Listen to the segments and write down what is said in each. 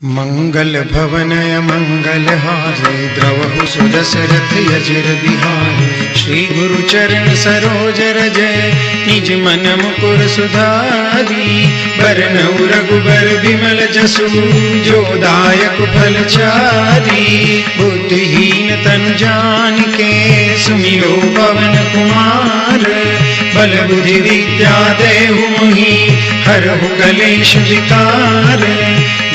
मंगल भवनय मंगलहारे द्रवहु सुदशरथ यजिर बिहारे। श्री गुरु चरण सरोज रजय निज मन मुकुर सुधारी। बरनउँ रघुबर बिमल जसु जो दायक फल चारी। बुद्धिहीन तनु जानिके सुमिरो पवन कुमार। बल बुद्धि विद्या देहु मोहि हरहु कलेश विकार।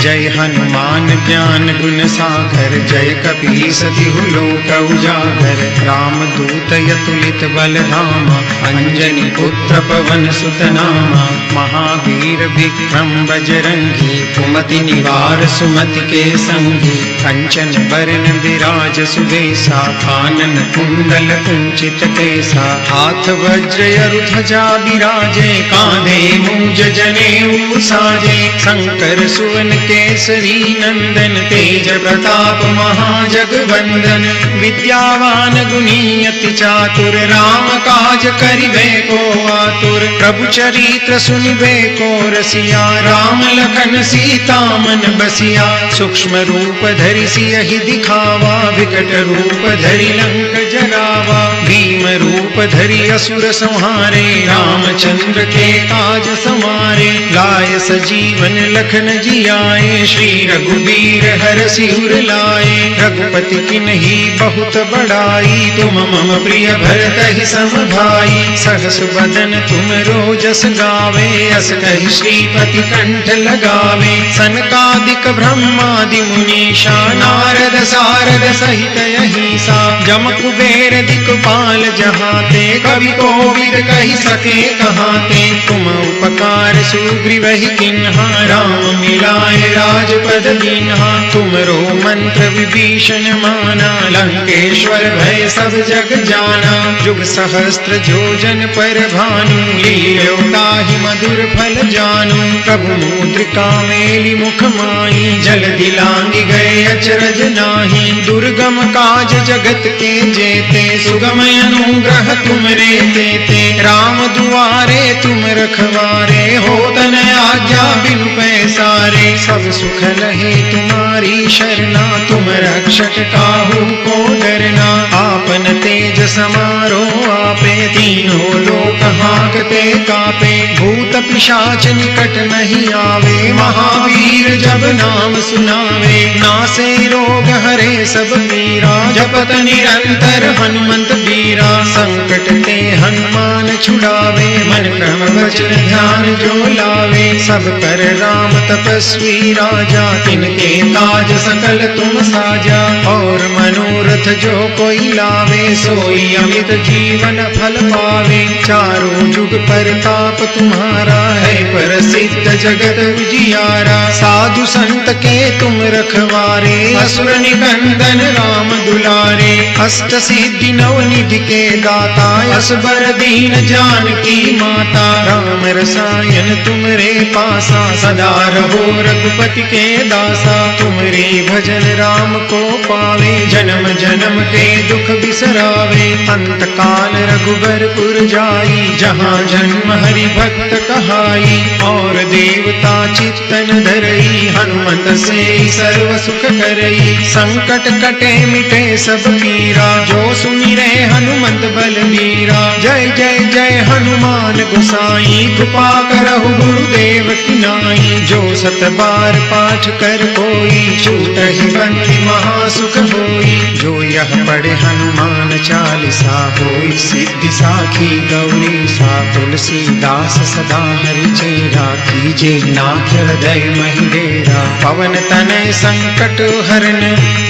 जय हनुमान ज्ञान गुण सागर जय कपीस तिहु लोक उजागर। राम दूत अतुलित बल धामा अंजनी पुत्र पवन सुत नामा। महावीर विक्रम बजरंगी कुमति निवार सुमति के संगी। कंचन बरन विराज सुबेसा कानन कुंडल कुंचित केसा। हाथ वज्र ध्वजा बिराजे कांधे मूंज जनेऊ साजे। शंकर सुवन केसरी नंदन तेज प्रताप महाजगवंदन। विद्यावान गुणी अति चातुर राम काज करिबे को आतुर। प्रभु चरित्र सुनिबे को रसिया राम लखन सीता मन बसिया। सूक्ष्म रूप धरि सियहि दिखावा विकट रूप धरि लंक जरावा। भीम रूप धरि असुर संहारे रामचंद्र के काज समारे। लाय सजीवन लखन जियाए श्री रघुबीर हरषि उर लाए। रघुपति किन्ही बहुत बड़ाई तुम मम प्रिय भरतहि सम भाई। सहस बदन तुम रोजस गावे अस कहि श्रीपति कंठ लगावे। सनकादिक ब्रह्मादि मुनीषा नारद सारद सहित अहिसा। जम कुबेर दिक्पाल जहाते कवि कोविद कहि सके कहाते। तुम उपकार सुग्रीवहि किन्हा राम मिलाए राजपद दीन्हा। तुमरो मंत्र विभीषण माना लंकेश्वर भय सब जग जाना। जुग सहस्त्र जोजन पर भानु लील्यो ताहि मधुर फल जानू। प्रभु मुद्रिका मेलि मुख माहि जलधि लांघि गए अचरज नाही। दुर्गम काज जगत के जेते सुगम अनुग्रह तुमरे तेते। राम दुआरे तुम रखवारे होत न आज्ञा बिनु पैसारे। सब सुख लहे तुम्हारी शरणा तुम रक्षक काहू को डरना। आपन तेज समारो आपे तीनों लोक हांकते कापे। भूत पिशाच निकट नहीं आवे महावीर जब नाम सुनावे। नासे रोग हरे सब पीरा जपत निरंतर हनुमंत बीरा। संकट ते हनुमान छुड़ावे मन क्रम वचन ध्यान जो लावे। सब कर राम तपस्वी राजा तिनके काज सकल तुम साजा। और मनोरथ जो कोई लावे सोई अमित जीवन फल पावे। चारों जुग परताप तुम्हारा है प्रसिद्ध जगत उजियारा। साधु संत के तुम रखवारे असुर निकंदन राम दुलारे। अष्ट सिद्धि नवनिधि के दाता असबर दीन जानकी माता। राम रसायन तुमरे पासा सदा रहो रघुपति के दासा। तुमरे भजन राम को पावे जन्म जन्म के दुख बिसरावे। अंत काल रघुबरपुर जाई जहाँ जन्म हरि भक्त कहाई। और देवता चित्तन धरई हनुमत से सर्व सुख करई। संकट कटे मिटे सब पीरा जो सुमिरे हनुमत बलबीरा। जय जय जय हनुमान गोसाई कृपा करहु गुरुदेव की नाई। जो सत बार पाठ कर कोई छूटहि बंदी महासुख होई। जो यह पढ़े हनुमान चालीसा होई सिद्धि साखी गौरी सा। तुलसीदास सदा हरि चेरा कीजे नाथ हृदय महि डेरा। पवन तनय संकट हरन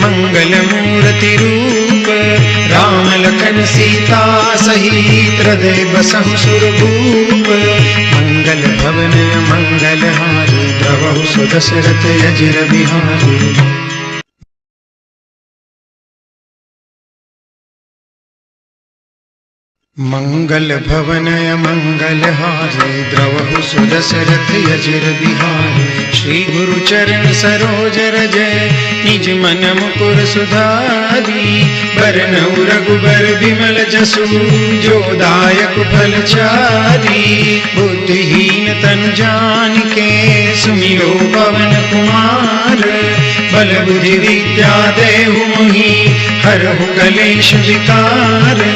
मंगल मूर्ति रूप। राम लखन सीता सहित हृदय बसहु सुरभूप। मंगल भवन मंगल हारी द्रवहु सुदशरथ यजिर बिहारी। मंगल भवनय मंगलहारे द्रवहु सुदशरथ यजिर बिहारे। श्री गुरु चरण सरोज रज निज मन मुकुर सुधारी बरनउँ रघुबर बिमल जसु जो दायक फल चारी बुद्धिहीन तनु जानिके सुमिरो पवन कुमार बल बुद्धि विद्या देहु मोहि हरहु कलेश विकार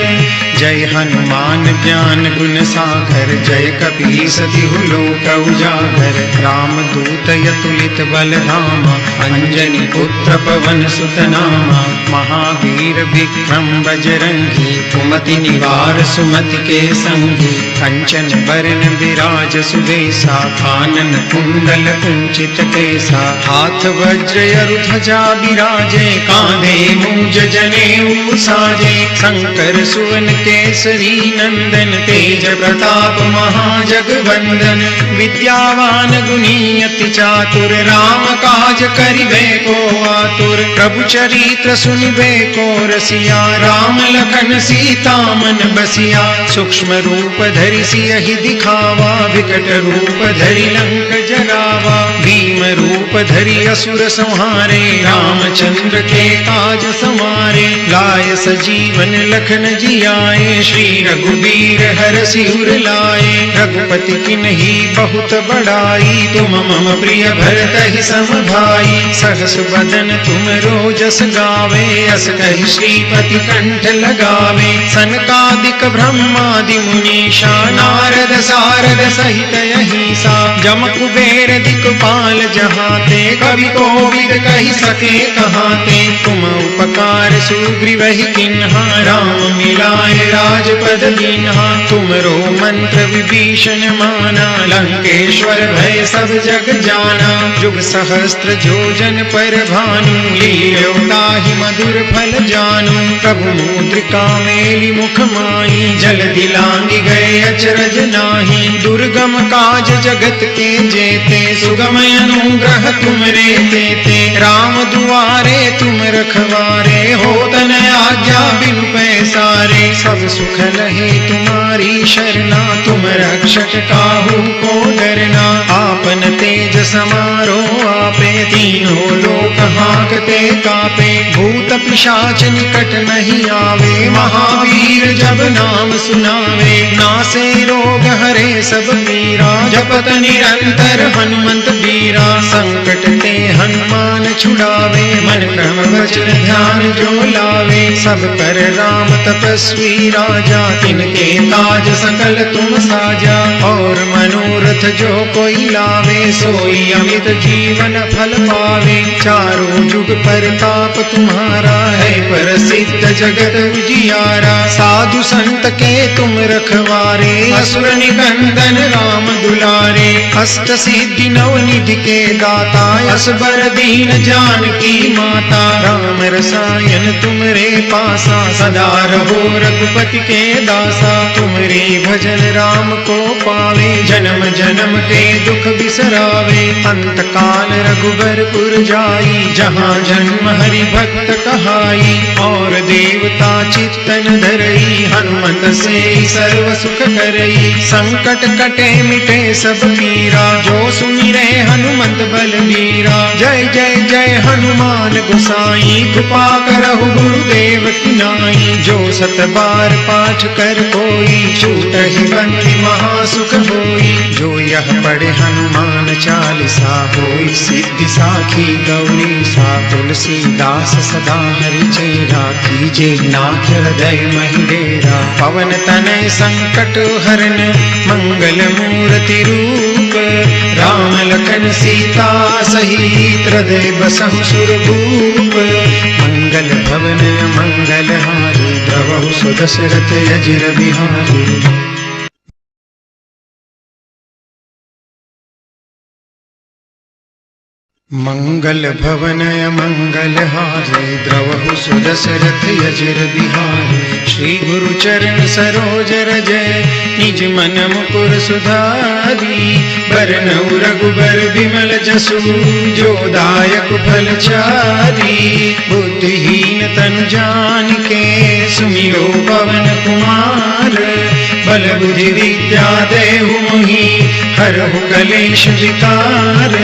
जय हनुमान ज्ञान गुण सागर जय कपीस तिहु लोक उजागर राम दूत अतुलित बल धामा अंजनी पुत्र पवन सुत नामा महावीर विक्रम बजरंगी कुमति निवार सुमति के संगी कंचन बरन विराज सुबेसा कानन कुंडल कुंचित केसा हाथ वज्र अरु ध्वजा बिराजे कांधे मूंज जनेऊ साजे शंकर सुवन केसरी नंदन तेज प्रताप महाजगवंदन विद्यावान गुणी अति चातुर राम काज करिबे को आतुर प्रभु चरित्र सुनिबे को रसिया राम लखन सीता मन बसिया सूक्ष्म रूप धरि सियहि दिखावा विकट रूप धरि लंक जरावा भीम रूप धरि असुर संहारे रामचंद्र के काज समारे लाय सजीवन लखन जियाए श्री रघुबीर हर सिर लाए रघुपति किन्ही बहुत बड़ाई तुम मम प्रिय भरत सम भाई सहस बदन तुम रोजस गावे अस कहि श्रीपति कंठ लगावे सनकादिक ब्रह्मादि मुनीषा नारद सारद सहित अहिसा जम कुबेर दिक्पाल जहाते कवि कोविद कहि सके कहाते तुम उपकार सुग्रीवहि किन्हा राम मिलाए राजपद दीन्हा तुमरो मंत्र विभीषण माना लंकेश्वर भय सब जग जाना जुग सहस्त्र जोजन पर भानु लील्यो ताहि मधुर फल जानु प्रभु मुद्रिका मेलि मुख माई जल दिलांगी गए अचरज नाही दुर्गम काज जगत के जेते सुगम अनुग्रह तुमरे तेते राम दुआरे तुम रखवारे होत न आज्ञा बिनु पैसारे सब सुख लहे तुम्हारी शरणा तुम रक्षक काहू को डरना आपन तेज समारो आपे तीनों लोक हांकते कापे भूत पिशाच निकट नहीं आवे महावीर जब नाम सुनावे नासे रोग हरे सब पीरा जपत निरंतर हनुमंत बीरा संकट ते हनुमान छुड़ावे मन क्रम वचन ध्यान जो लावे सब पर राम तपस्वी राजा तिनके काज सकल तुम साजा और मनोरथ जो कोई लावे सोई अमित जीवन फल पावे चारों जुग परताप तुम्हारा है प्रसिद्ध जगत उजियारा साधु संत के तुम रखवारे असुर निकंदन राम दुलारे अष्ट सिद्धि नव निधि के दाता असबर दीन जानकी माता राम रसायन तुमरे पासा सदा रहो रघुपति के दासा तुमरे भजन राम को पावे जन्म जन्म के दुख बिसरावे अंत काल रघुबरपुर जाई जहाँ जन्म हरि भक्त कहाई और देवता चित्तन धरई हनुमत से सर्व सुख करई संकट कटे मिटे सब पीरा जो सुमिरे हनुमत बलबीरा जय जय जय हनुमान गोसाई कृपा करहु गुरुदेव की नाई जो सत बार पाठ कर कोई छूटहि बंदी महासुख होई जो यह पढ़े हनुमान चालीसा होई सिद्धि साखी गौरी सा तुलसीदास सदा हरि चेरा कीजे नाथ हृदय महि डेरा पवन तनय संकट हरन मंगल मूर्ति रूप राम लखन सीता सहित हृदय बसहु सुरभूप मंगल भवन मंगल हारी द्रवहु सुदशरथ अजिर बिहारी मंगल भवन मंगल हारे द्रवहु सुदशरथ अजिर बिहारी श्री गुरु चरण सरोज रज निज मन मुकुर सुधारी बरनउँ रघुबर बिमल जसु जो दायक फल चारी बुद्धिहीन तनु जानिके सुमिरो पवन कुमार बल बुद्धि विद्या देहु मोहि हरहु कलेश विकार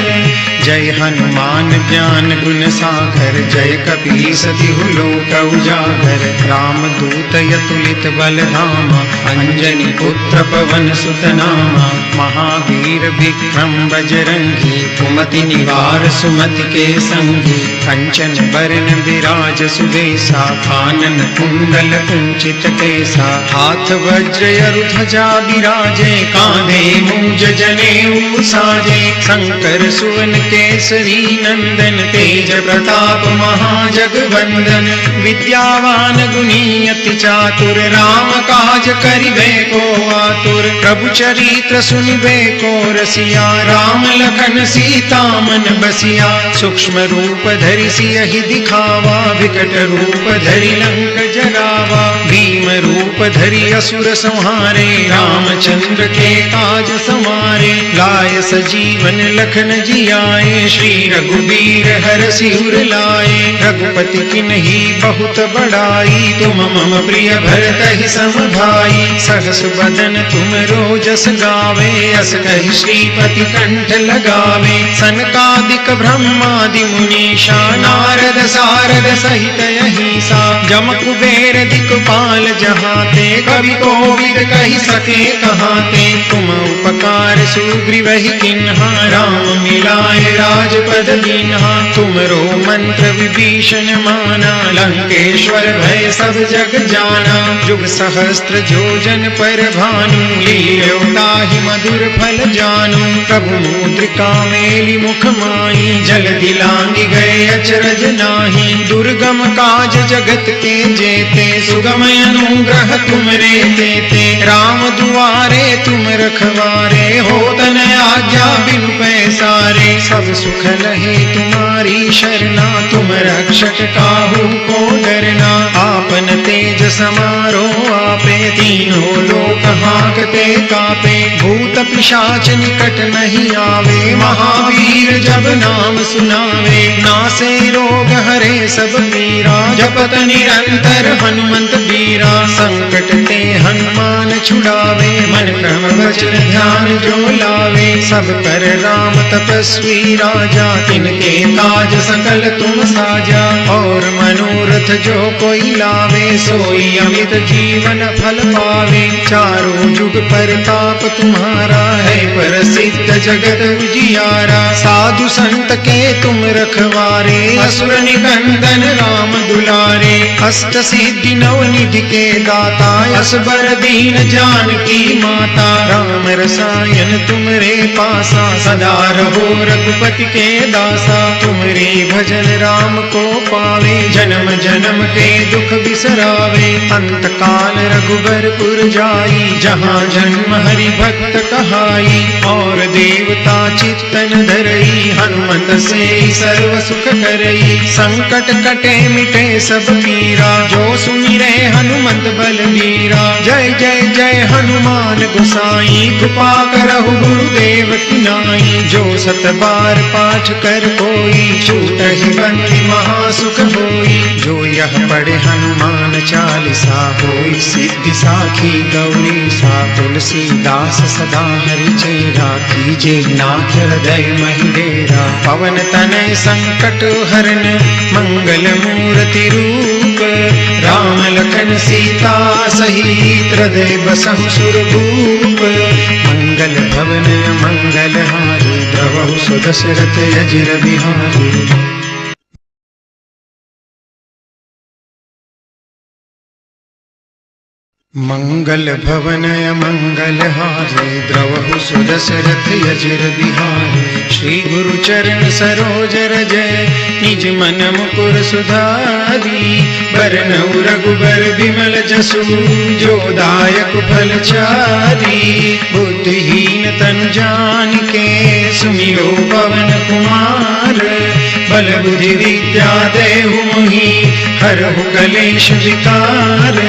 जय हनुमान ज्ञान गुण सागर, जय कपीस तिहु लोक उजागर। राम दूत अतुलित बल धामा, अंजनी पुत्र पवन सुत नामा। महावीर विक्रम बजरंगी, कुमति निवार सुमति के संगी। कंचन बरन विराज सुबेसा, कानन कुंडल कुंचित केसा। हाथ वज्र अरु ध्वजा विराजे, कांधे मूंज जनेऊ साजे। शंकर सुवन केसरी नंदन, तेज प्रताप महाजगवंदन। विद्यावान गुणी अति चातुर, राम काज करिबे को आतुर। प्रभु चरित्र सुनिबे को रसिया, राम लखन सीता मन बसिया। सूक्ष्म रूप धरि सियहि दिखावा, विकट रूप धरि लंक जरावा। भीम रूप धरि असुर संहारे, रामचंद्र के काज समारे। लाय सजीवन लखन जियाए, श्री रघुबीर हरषि उर लाए। रघुपति किन्ही बहुत बड़ाई, तुम मम प्रिय भरतहि सम भाई। सहस बदन तुम रोजस गावे, अस कहि श्रीपति कंठ लगावे। सनकादिक ब्रह्मादि मुनीषा, नारद सारद सहित अहिसा। जम कुबेर दिक्पाल जहाते, कवि कोविद कहि सके कहाते। तुम उपकार सुग्रीवहि किन्हा, राम मिलाए राजपद दीन्हा। तुमरो मंत्र विभीषण माना, लंकेश्वर भय सब जग जाना। जुग सहस्त्र जोजन पर भानु, लील्यो ताहि मधुर फल जानू। प्रभु मुद्रिका मेलि मुख माही, जल दिलांगी गए अचरज नाही। दुर्गम काज जगत के जेते, सुगम अनुग्रह तुमरे तेते। राम दुआरे तुम रखवारे, होत न आज्ञा बिनु पैसारे। सब सुख लहे तुम्हारी शरणा, तुम रक्षक काहू को डरना। आपन तेज समारो आपे, तीनों लोक हांकते कापे। भूत पिशाच निकट नहीं आवे, महावीर जब नाम सुनावे। नासे रोग हरे सब पीरा, जपत निरंतर हनुमंत बीरा। संकट ते हनुमान छुड़ावे, मन क्रम वचन ध्यान जो लावे। सब पर राम तपस्वी राजा, तिनके काज सकल तुम साजा। और मनोरथ जो कोई लावे, सोई अमित जीवन फल पावे। चारों जुग परताप तुम्हारा है, प्रसिद्ध जगत उजियारा। साधु संत के तुम रखवारे, असुर निकंदन राम दुलारे। अष्ट सिद्धि नव निधि के दाता, असबर दीन जानकी माता। राम रसायन तुमरे पासा, सदा रहो रघुपति के दासा। तुमरे भजन राम को पावे, जन्म जन्म के दुख बिसरावे। अंत काल रघुबरपुर जाई, जहाँ जन्म हरि भक्त कहाई। और देवता चित्तन धरई, हनुमत से सर्व सुख करई। संकट कटे मिटे सब पीरा, जो सुमिरे हनुमत बलबीरा। जय जय जय हनुमान गोसाई, कृपा करहु गुरुदेव की नाई। जो सत बार पाठ कर कोई, छूटहि बंदी महासुख होई। जो यह पढ़े हनुमान चालीसा, होई सिद्धि साखी गौरी सा। तुलसीदास सदा हरि चेरा, कीजे नाथ हृदय महि डेरा। पवन तनय संकट हरन, मंगल मूर्ति रूप। राम लखन सीता सहित, हृदय बसहु सुरभूप। मंगल भवन मंगल हारी, द्रवहु सुदशरथ अजिर बिहारी। मंगल भवन मंगल हारे, द्रवहु सुदशरथ अजिर बिहारी। श्री गुरु चरण सरोज रज, निज मन मुकुर सुधारी। बरनउँ रघुबर बिमल जसु, जो दायक फल चारी। बुद्धिहीन तनु जानिके, सुमिरो पवन कुमार। बल बुद्धि विद्या देहु मोहि, हरहु कलेश विकार।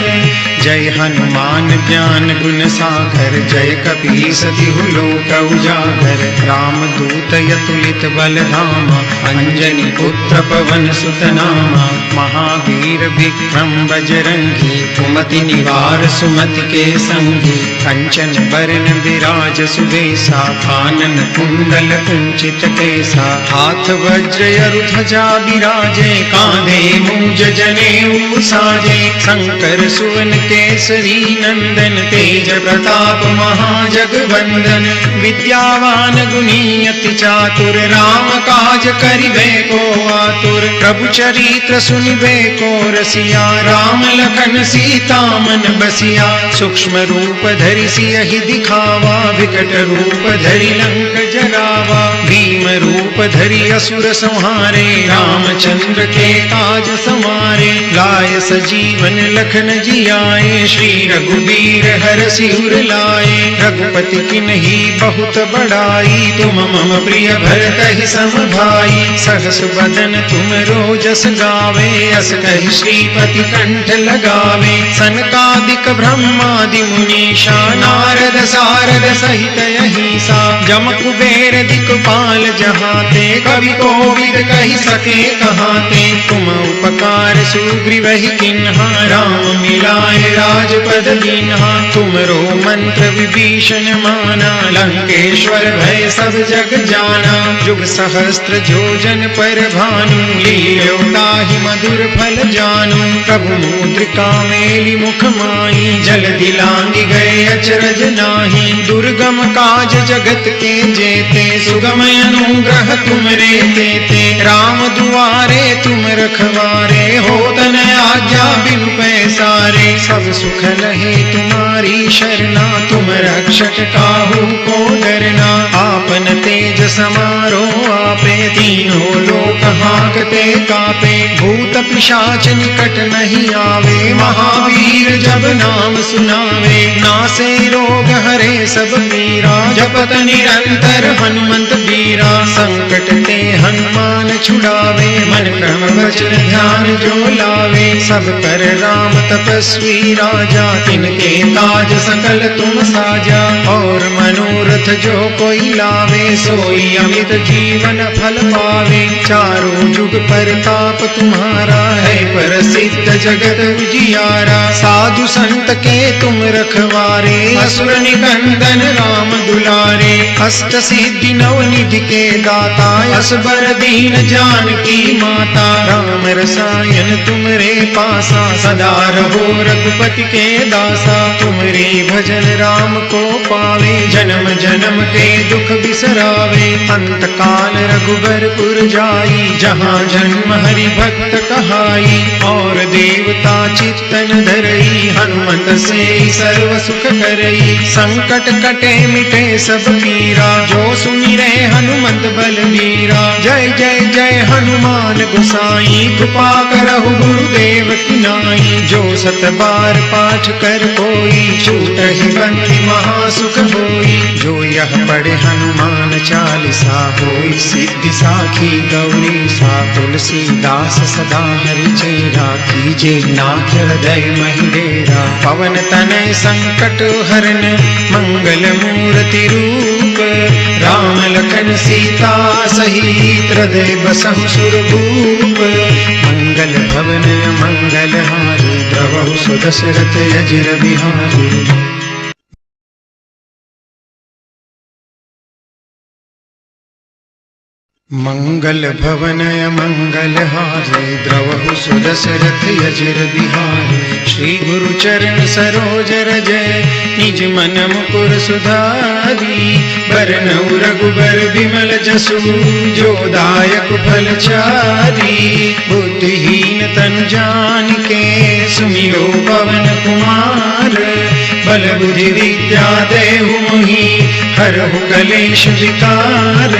जय हनुमान ज्ञान गुण सागर, जय कपीस तिहु लोक उजागर। राम दूत अतुलित बल धामा, अंजनी पुत्र पवन सुत नामा। महावीर विक्रम बजरंगी, कुमति निवार सुमति के संगी। कंचन बरन विराज सुबेसा, कानन कुंडल कुंचित केसा। हाथ वज्र अरु ध्वजा विराजे, कांधे मूंज जनेऊ साजे। शंकर सुवन केसरी नंदन, तेज प्रताप महाजगवंदन। विद्यावान गुणी अति चातुर, राम काज करिबे को आतुर। प्रभु चरित्र सुनिबे को रसिया, राम लखन सीता मन बसिया। सूक्ष्म रूप धरि सियहि दिखावा, विकट रूप धरि लंक जरावा। भीम रूप धरि असुर संहारे, रामचंद्र के काज समारे। लाय सजीवन लखन जियाए, श्री रघुबीर हरषि उर लाए। रघुपति किन्ही बहुत बड़ाई, तुम मम प्रिय भरतहि सम भाई। सहस बदन तुम रोजस गावे, अस कहि श्रीपति कंठ लगावे। सनकादिक ब्रह्मादि मुनीषा, नारद सारद सहित अहिसा। जम कुबेर दिक्पाल जहाते, कवि कोविद कहि सके कहाते। तुम उपकार सुग्रीवहि किन्हा, राम मिलाए राजपद दीन्हा। तुमरो मंत्र विभीषण माना, लंकेश्वर भय सब जग जाना। जुग सहस्त्र जोजन पर भानु, लील्यो ताहि मधुर फल जानू। प्रभु मुद्रिका मेलि मुख माहि, जल दिलांगी गए अचरज नाही। दुर्गम काज जगत के जेते, सुगम अनुग्रह तुमरे तेते। राम दुआरे तुम रखवारे, होत न आज्ञा बिनु पैसारे। सब सुख लहे तुम्हारी शरणा, तुम रक्षक काहू को डरना। आपन तेज समारो आपे, तीनों लोक हांकते कापे। भूत पिशाच निकट नहीं आवे, महावीर जब नाम सुनावे। नासे रोग हरे सब पीरा, जपत निरंतर हनुमंत बीरा। संकट ते हनुमान छुड़ावे, मन क्रम वचन ध्यान जो लावे। सब कर राम तपस्वी राजा, तिनके काज सकल तुम साजा। और मनोरथ जो कोई लावे, सोई अमित जीवन फल पावे। चारों जुग परताप तुम्हारा है, प्रसिद्ध जगत उजियारा। साधु संत के तुम रखवारे, असुर निकंदन राम दुलारे। अष्ट सिद्धि नव निधि के दाता, असबर दीन जानकी माता। राम रसायन तुमरे पासा, सदा रहो रघुपति के दासा। तुमरे भजन राम को पावे, जन्म जन्म के दुख बिसरावे। अंत काल रघुबरपुर जाई, जहाँ जन्म हरि भक्त कहाई। और देवता चित्तन धरई, हनुमत से सर्व सुख करई। संकट कटे मिटे सब पीरा, जो सुमिरे हनुमत बलबीरा। जय जय जय हनुमान गोसाई, कृपा करहु गुरुदेव की नाई। जो सत बार पाठ कर कोई, छूटहि बंदी महासुख होई। जो यह पढ़े हनुमान चालीसा, होई सिद्धि साखी गौरी सा। तुलसीदास सदा हरि चेरा, कीजे नाथ हृदय महि डेरा। पवन तनय संकट हरन, मंगल मूर्ति रूप। राम लखन सीता सहित, हृदय बसहु सुरभूप। मंगल भवन मंगल हारी, द्रवहु सुदशरथ अजिर बिहारी। मंगल भवन मंगल हारे, द्रवहु सुदशरथ अजिर बिहारी। श्री गुरु चरण सरोज रजय, निज मन मुकुर सुधारी। बरनउँ रघुबर बिमल जसु, जो दायक फल चारी। बुद्धिहीन तनु जानिके, सुमिरो पवन कुमार। बल बुद्धि विद्या देहु मोहि, हरहु कलेश विकार।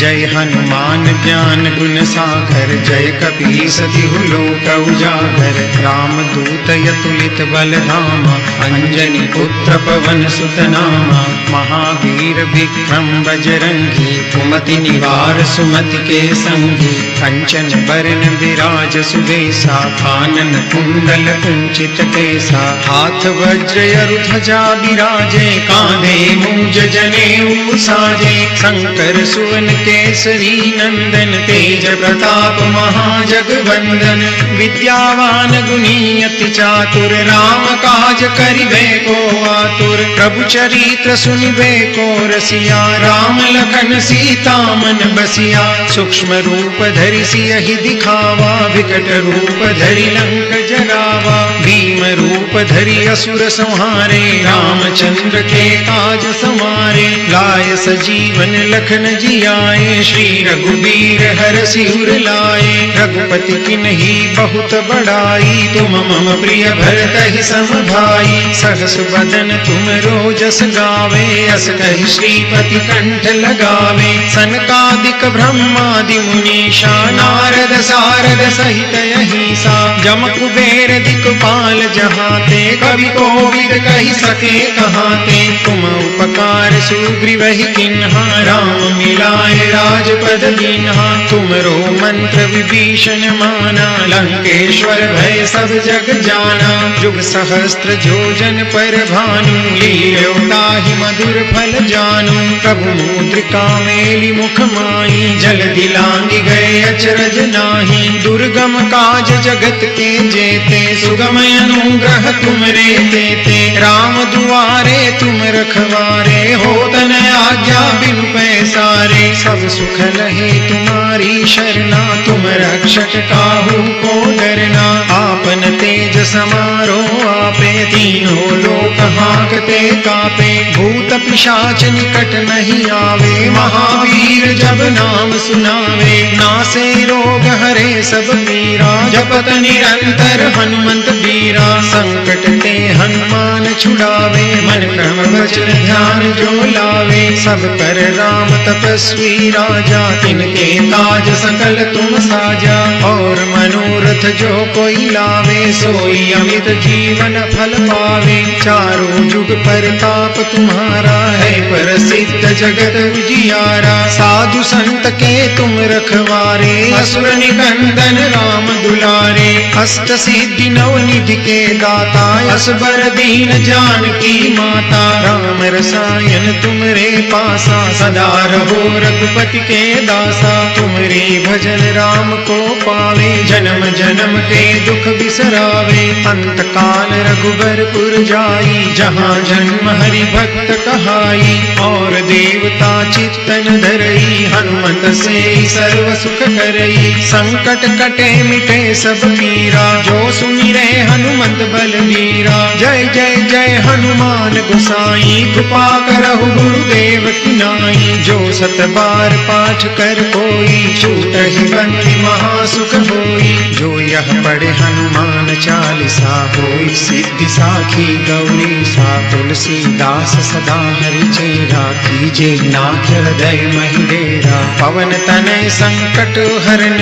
जय हनुमान ज्ञान गुण सागर, जय कपीस तिहु लोक उजागर। रामदूत अतुलित बल धामा, अंजनी पुत्र पवन सुत नामा। महावीर विक्रम बजरंगी, कुमति निवार सुमति के संगी। कंचन बरन विराज सुबेसा, कानन कुंडल कुंचित केसा। हाथ वज्र ध्वजा बिराजे, कांधे मूंज जनेऊ साजे। शंकर सुवन केसरी नंदन, तेज प्रताप महाजगवंदन। विद्यावान गुणी अति चातुर, राम काज करिबे को आतुर। प्रभु चरित्र सुनिबे को रसिया, राम लखन सीता मन बसिया। सूक्ष्म रूप धरि सियहि दिखावा, विकट रूप धरि लंक जरावा। भीम रूप धरि असुर संहारे, रामचंद्र के काज समारे। लाय सजीवन लखन जियाए, श्री रघुबीर हरषि उर लाए। रघुपति किन्ही बहुत बड़ाई, तुम मम प्रिय भरतहि सम भाई। सहस बदन तुम रोजस गावे, अस कहि श्रीपति कंठ लगावे। सनकादिक ब्रह्मादि मुनीषा, नारद सारद सहित अहिसा। जम कुबेर दिक्पाल जहाते, कवि कोविद कहि सके कहाते। तुम उपकार सुग्रीवहि किन्हा, राम मिलाए राजपद दीन्हा। तुमरो मंत्र विभीषण माना, लंकेश्वर भय सब जग जाना। जुग सहस्त्र जोजन पर भानु, लील्यो ताहि मधुर फल जानू। प्रभु मुद्रिका मेलि मुख माई, जल दिलांगी गए अचरज नाही। दुर्गम काज जगत के जेते, सुगम अनुग्रह तुमरे तेते। राम दुआरे तुम रखवारे, होत न आज्ञा बिनु पैसारे। सब सुख लहे तुम्हारी शरणा, तुम रक्षक काहू को डरना। आपन तेज समारो आपे, तीनों लोक हांकते कापे। भूत पिशाच निकट नहीं आवे, महावीर जब नाम सुनावे। नासे रोग हरे सब पीरा, जपत निरंतर हनुमंत बीरा। संकट ते हनुमान छुड़ावे, मन क्रम वचन ध्यान जो लावे। सब पर राम तपस्वी राजा, तिनके काज सकल तुम साजा। और मनोरथ जो कोई लावे, सोई अमित जीवन फल पावे। चारों जुग परताप तुम्हारा है, प्रसिद्ध जगत उजियारा। साधु संत के तुम रखवारे, असुर निकंदन राम दुलारे। अष्ट सिद्धि नव निधि के दाता, असबर दीन जानकी माता। राम रसायन तुमरे पासा, सदा रहो रघुपति के दासा। तुमरे भजन राम को पावे, जन्म जन्म के दुख बिसरावे। अंत काल रघुबरपुर जाई, जहाँ जन्म हरि भक्त कहाई। और देवता चित्तन धरई, हनुमत से सर्व सुख करई। संकट कटे मिटे सब पीरा, जो सुमिरे हनुमंत बलबीरा। जय जय जय हनुमान गोसाई, कृपा करहु गुरुदेव की नाई। जो सत बार पाठ कर कोई, छूटहि बंदी महासुख होई। जो यह पढ़े हनुमान चालीसा, होई सिद्धि साखी गौरी सा। तुलसीदास सदा हरि चेरा, कीजे नाथ हृदय महि डेरा। पवन तनय संकट हरन,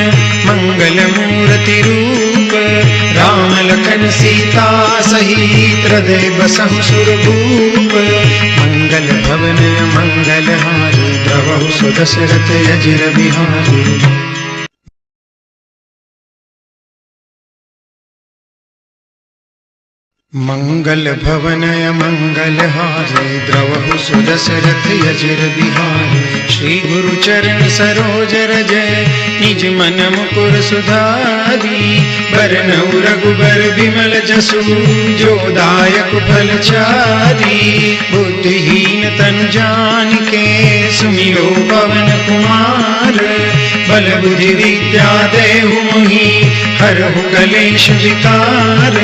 मंगल मूर्ति रूप। राम लखन सीता सहित, हृदय बसहु सुरभूप। मंगल भवन मंगल हारी, द्रवहु सुदशरथ अजिर बिहारी। मंगल भवन मंगल हारे, द्रवहु सुदशरथ अजिर बिहारी। श्री गुरु चरण सरोज रजय, निज मन मुकुर सुधारी। बरनउँ रघुबर बिमल जसु, जो दायक फल चारी। बुद्धिहीन तनु जानिके, सुमिरो पवन कुमार। बल बुद्धि विद्या देहु मोहि, हरहु कलेश विकार।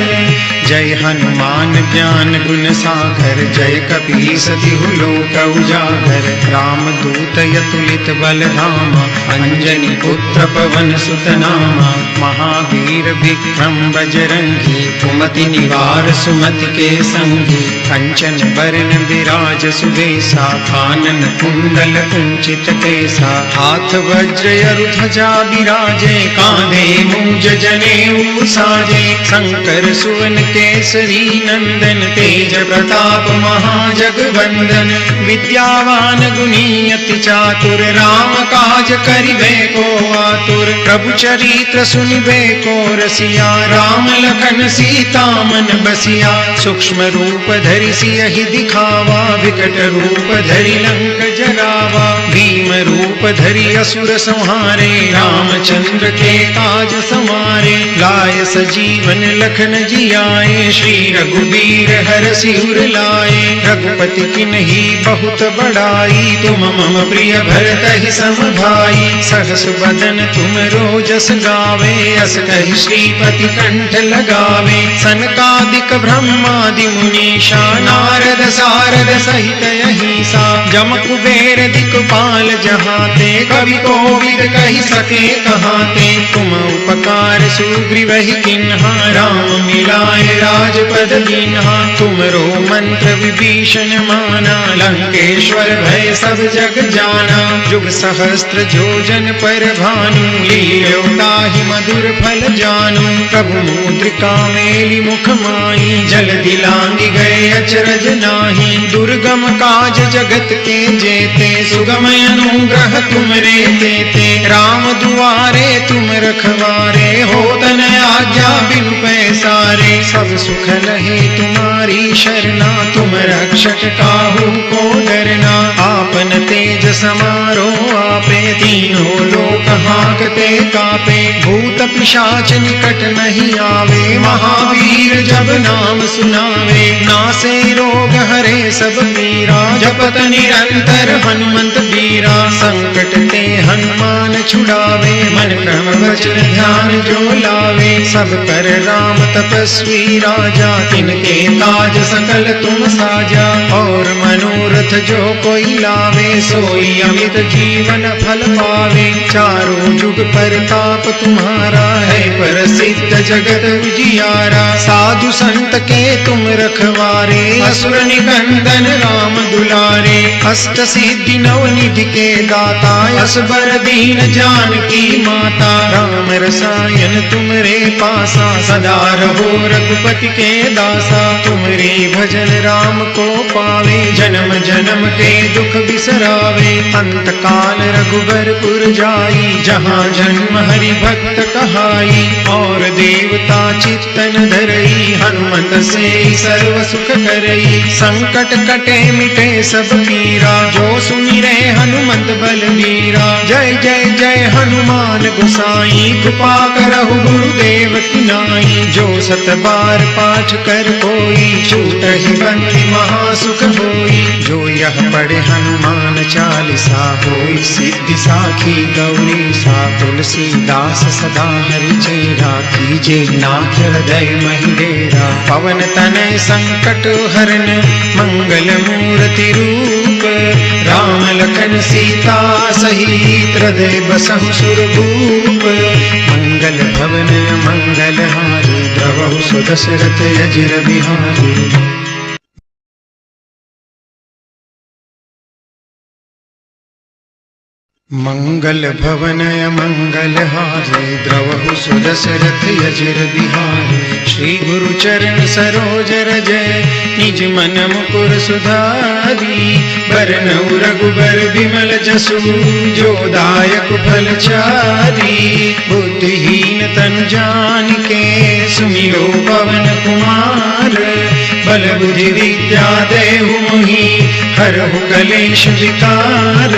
जय हनुमान ज्ञान गुण सागर, जय कपीस तिहु लोक उजागर। राम दूत अतुलित बल धामा, अंजनी पुत्र पवन सुत नामा। महावीर विक्रम बजरंगी, कुमति निवार सुमति के संगी। कंचन बरन विराज सुबेसा, कानन कुंडल कुंचित केसा। हाथ वज्र ध्वजा बिराजे, कांधे मूंज जनेऊ साजे। शंकर सुवन केसरी नंदन, तेज प्रताप महाजगवंदन। विद्यावान गुणी अति चातुर, राम काज करिबे को आतुर। प्रभु चरित्र सुनिबे को रसिया, राम लखन सीता मन बसिया। सूक्ष्म रूप धरि सियहि दिखावा, विकट रूप धरि लंक जरावा। भीम रूप धरि असुर संहारे, रामचंद्र के काज समारे। लाय सजीवन लखन जियाए, श्री रघुबीर हरषि उर लाए। रघुपति किन्ही बहुत बड़ाई, तुम मम प्रिय भरतहि सम भाई। सहस बदन तुम रोजस गावे, अस कहि श्रीपति कंठ लगावे। सनकादिक ब्रह्मादि मुनीषा, नारद सारद सहित अहिसा। जम कुबेर दिक्पाल जहाते, कवि कोविद कहि सके कहाते। तुम उपकार सुग्रीवहि किन्हा, राम मिलाए राजपद दीन्हा। तुमरो मंत्र विभीषण माना, लंकेश्वर भय सब जग जाना। जुग सहस्त्र जोजन पर भानु, लील्यो ताहि मधुर फल जानू। प्रभु मुद्रिका मेलि मुख माहि, जलधि लांघि गए अचरज नाही। दुर्गम काज जगत के जेते, सुगम अनुग्रह तुमरे तेते। राम दुआरे तुम रखवारे, होत न आज्ञा बिनु पैसारे। सब सुख लहे तुम्हारी शरणा, तुम रक्षक काहू को डरना। आपन तेज समारो आपे, तीनों लोक हांकते कापे। भूत पिशाच निकट नहीं आवे, महावीर जब नाम सुनावे। नासे रोग हरे सब पीरा, जपत निरंतर हनुमंत बीरा। संकट ते हनुमान छुड़ावे, मन क्रम वचन ध्यान जो लावे। सब पर राम तपस्वी राजा, तिनके काज सकल तुम साजा। और मनोरथ जो कोई लावे, सोई अमित जीवन फल पावे। चारों जुग परताप तुम्हारा है, प्रसिद्ध जगत उजियारा। साधु संत के तुम रखवारे, असुर निकंदन राम दुलारे। अष्ट सिद्धि नव निधि के दाता, असबर दीन जानकी माता। राम रसायन तुमरे पासा, सदा रहो रघुपति के दासा। तुमरे भजन राम को पावे, जन्म जन्म के दुख बिसरावे। अंत काल रघुबरपुर जाई, जहाँ जन्म हरि भक्त कहाई। और देवता चित्तन धरई, हनुमत से सर्व सुख करई। संकट कटे मिटे सब पीरा, जो सुमिरे हनुमत बलबीरा। जय जय जय हनुमान गोसाई, कृपा करहु गुरुदेव की नाई। जो सत बार पाठ कर कोई, छूटहि बंदी महासुख होई। जो यह पढ़े हनुमान चालीसा, होई सिद्धि साखी गौरी सा। तुलसीदास सदा हरि चेरा, कीजे नाथ हृदय महि डेरा। पवन तनय संकट हरन, मंगल मूर्ति रूप। राम लखन सीता सहित, हृदय बसहु सुरभूप। मंगल भवन मंगल हारी, द्रवहु सुदशरथ अजिर बिहारी। मंगल भवन मंगल हारे, द्रवहु सुदशरथ अजिर बिहारी। श्री गुरु चरण सरोज रज, निज मन मुकुर सुधारी। बरनउँ रघुबर बिमल जसु, जो दायक फल चारी। बुद्धिहीन तनु जानिके, सुमिरो पवन कुमार। बल बुद्धि विद्या देहु मोहि, हरहु कलेश विकार।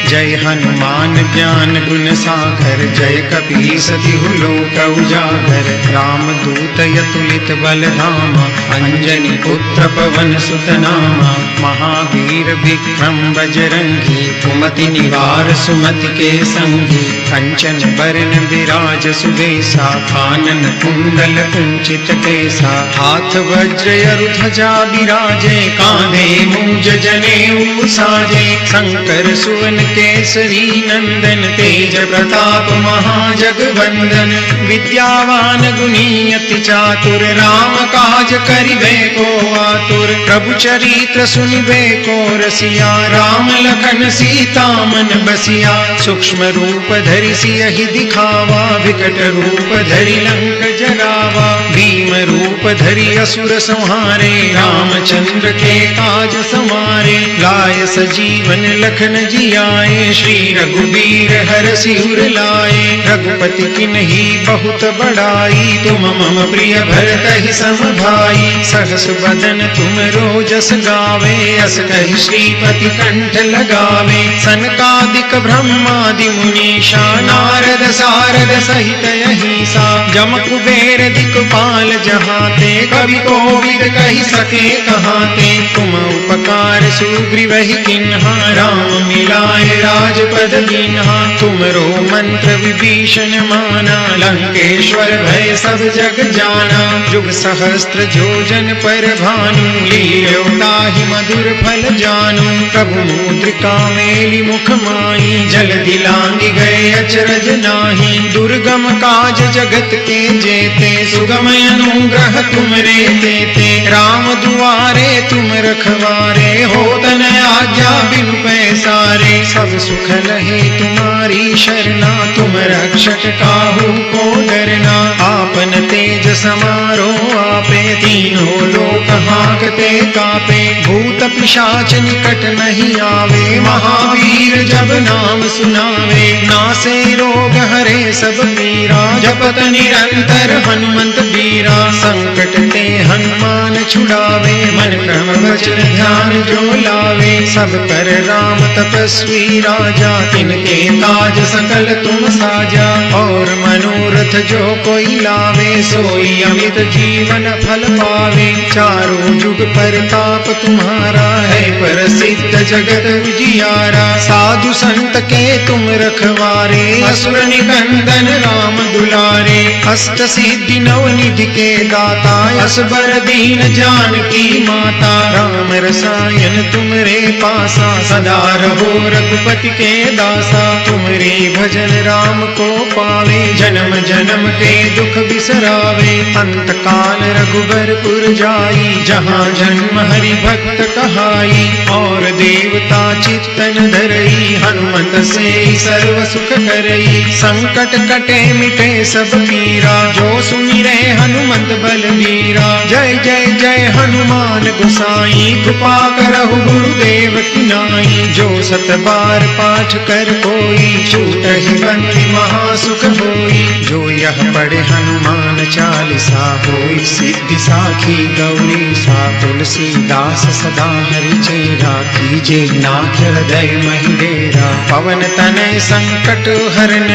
जय हनुमान ज्ञान गुण सागर, जय कपीस तिहु लोक उजागर। राम दूत अतुलित बल धामा, अंजनी पुत्र पवन सुत नामा। महावीर विक्रम बजरंगी, कुमति निवार सुमति के संगी। कंचन बरन विराज सुबेसा, कानन कुंडल कुंचित केसा। हाथ वज्र ध्वजा विराजे, कांधे मूंज जनेऊ साजे। शंकर सुवन केसरी नंदन, तेज प्रताप महाजगवंदन। विद्यावान गुणी अति चातुर, राम काज करिबे को आतुर। प्रभु चरित्र सुनिबे को रसिया, राम लखन सीता मन बसिया। सूक्ष्म रूप धरि सियहि दिखावा, विकट रूप धरि लंक जरावा। भीम रूप धरि असुर संहारे, रामचंद्र के काज समारे। लाय सजीवन लखन जियाए, श्री रघुबीर हरषि उर लाए। रघुपति किन्ही बहुत बड़ाई, तुम मम प्रिय भरतहि सम भाई। सहस बदन तुम रोजस गावे, अस कहि श्रीपति कंठ लगावे। सनकादिक ब्रह्मादि मुनीषा, नारद सारद सहित अहिसा। जम कुबेर दिक्पाल जहाते, कवि कोविद कहि सके कहाते। तुम उपकार सुग्रीवहि किन्हा, राम मिलाए राजपद दीन्हा। तुमरो मंत्र विभीषण माना, लंकेश्वर भय सब जग जाना। जुग सहस्त्र जोजन पर भानु, लील्यो ताहि मधुर फल जानू। प्रभु मुद्रिका मेलि मुख माहि, जलधि लांघि गए अचरज नाही। दुर्गम काज जगत के जेते, सुगम अनुग्रह तुमरे तेते। राम दुआरे तुम रखवारे, होत न आज्ञा बिनु पैसारे। सब सुख लहे तुम्हारी शरणा, तुम रक्षक काहू को डरना। आपन तेज समारो आपे, तीनों लोक हांकते कापे। भूत पिशाच निकट नहीं आवे, महावीर जब नाम सुनावे। नासे रोग हरे सब पीरा, जपत निरंतर हनुमंत बीरा। संकट ते हनुमान छुड़ावे, मन क्रम वचन ध्यान जो लावे। सब कर राम तपस्वी राजा, तिनके काज सकल तुम साजा। और मनोरथ जो कोई लावे, सोई अमित जीवन फल पावे। चारों जुग परताप तुम्हारा है, प्रसिद्ध जगत उजियारा। साधु संत के तुम रखवारे, असुर निकंदन राम दुलारे। अष्ट सिद्धि नवनिधि के दाता, असबर दीन जानकी माता। राम रसायन तुमरे पासा, सदा रहो रघुपति के दासा। तुमरे भजन राम को पावे, जन्म जन्म के दुख बिसरावे। अंत काल रघुबरपुर जाई, जहाँ जन्म हरि भक्त कहाई। और देवता चित्तन धरई, हनुमत से सर्व सुख करई। संकट कटे मिटे सब पीरा, जो सुमिरे हनुमत बलवीरा। जय जय जय हनुमान गोसाई, कृपा करहु गुरुदेव की नाई। जो सत बार पाठ कर कोई, छूटहि बंदी महासुख होई। जो यह पढ़े हनुमान चालीसा, होई सिद्धि साखी गौरी सा। तुलसीदास सदा हरि चेरा, कीजे नाथ हृदय महि डेरा। पवन तनय संकट हरन,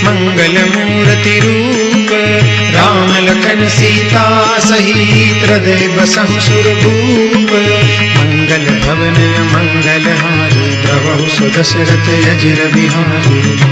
मंगल मूर्ति रूप। राम लखन सीता सहित, हृदय बसहु सुरभूप। मंगल भवन मंगल हारी, द्रवहु सुदशरथ अजिर बिहारी।